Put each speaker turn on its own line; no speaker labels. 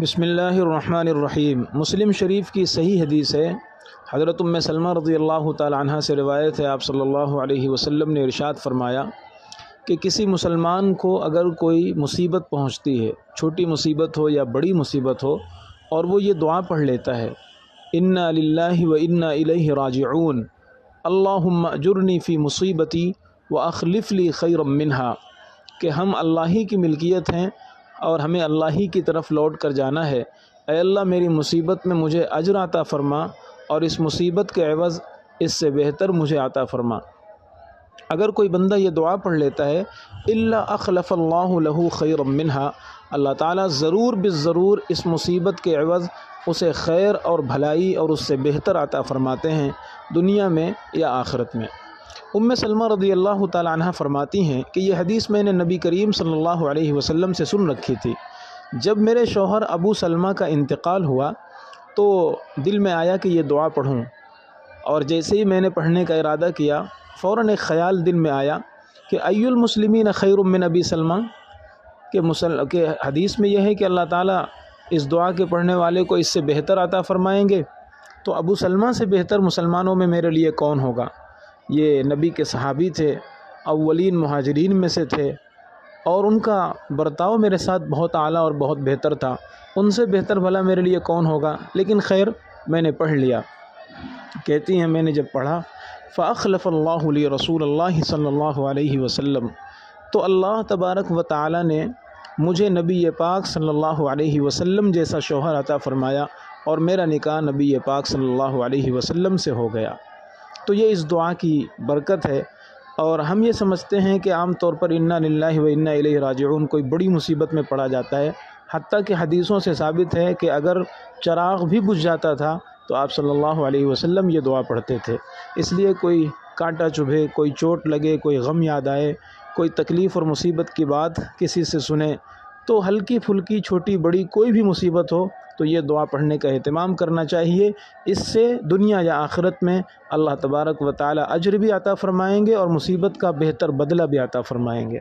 بسم اللہ الرحمن الرحیم۔ مسلم شریف کی صحیح حدیث ہے، حضرت ام سلمہ رضی اللہ تعالی عنہ سے روایت ہے، آپ صلی اللہ علیہ وسلم نے ارشاد فرمایا کہ کسی مسلمان کو اگر کوئی مصیبت پہنچتی ہے، چھوٹی مصیبت ہو یا بڑی مصیبت ہو، اور وہ یہ دعا پڑھ لیتا ہے، انا للہ و انا الیہ راجعون، اللہم اجرنی فی مصیبتی واخلف لی خیرا منہا، کہ ہم اللہ ہی کی ملکیت ہیں اور ہمیں اللہ ہی کی طرف لوٹ کر جانا ہے، اے اللہ میری مصیبت میں مجھے اجر عطا فرما اور اس مصیبت کے عوض اس سے بہتر مجھے عطا فرما۔ اگر کوئی بندہ یہ دعا پڑھ لیتا ہے، الا اخلف اللہ لہ خیرا منہا، اللہ تعالیٰ ضرور بالضرور اس مصیبت کے عوض اسے خیر اور بھلائی اور اس سے بہتر عطا فرماتے ہیں، دنیا میں یا آخرت میں۔ ام سلمہ رضی اللہ تعالی عنہ فرماتی ہیں کہ یہ حدیث میں نے نبی کریم صلی اللہ علیہ وسلم سے سن رکھی تھی۔ جب میرے شوہر ابو سلمہ کا انتقال ہوا تو دل میں آیا کہ یہ دعا پڑھوں، اور جیسے ہی میں نے پڑھنے کا ارادہ کیا، فوراً ایک خیال دل میں آیا کہ ای المسلمین خیر من ابی سلمہ، کہ حدیث میں یہ ہے کہ اللہ تعالیٰ اس دعا کے پڑھنے والے کو اس سے بہتر عطا فرمائیں گے، تو ابو سلمہ سے بہتر مسلمانوں میں میرے لیے کون ہوگا؟ یہ نبی کے صحابی تھے، اولین مہاجرین میں سے تھے، اور ان کا برتاؤ میرے ساتھ بہت اعلیٰ اور بہت بہتر تھا، ان سے بہتر بھلا میرے لیے کون ہوگا؟ لیکن خیر میں نے پڑھ لیا۔ کہتی ہیں میں نے جب پڑھا، فَأَخْلَفَ اللَّهُ لِي رسول اللہ صلی اللہ علیہ وسلم، تو اللہ تبارک و تعالی نے مجھے نبی پاک صلی اللہ علیہ وسلم جیسا شوہر عطا فرمایا، اور میرا نکاح نبی پاک صلی اللہ علیہ وسلم سے ہو گیا۔ تو یہ اس دعا کی برکت ہے، اور ہم یہ سمجھتے ہیں کہ عام طور پر انا للہ و انا الیہ راجعون کوئی بڑی مصیبت میں پڑا جاتا ہے، حتیٰ کہ حدیثوں سے ثابت ہے کہ اگر چراغ بھی بجھ جاتا تھا تو آپ صلی اللہ علیہ وسلم یہ دعا پڑھتے تھے۔ اس لیے کوئی کانٹا چبھے، کوئی چوٹ لگے، کوئی غم یاد آئے، کوئی تکلیف اور مصیبت کی بات کسی سے سنے، تو ہلکی پھلکی چھوٹی بڑی کوئی بھی مصیبت ہو تو یہ دعا پڑھنے کا اہتمام کرنا چاہیے۔ اس سے دنیا یا آخرت میں اللہ تبارک و تعالی اجر بھی عطا فرمائیں گے اور مصیبت کا بہتر بدلہ بھی عطا فرمائیں گے۔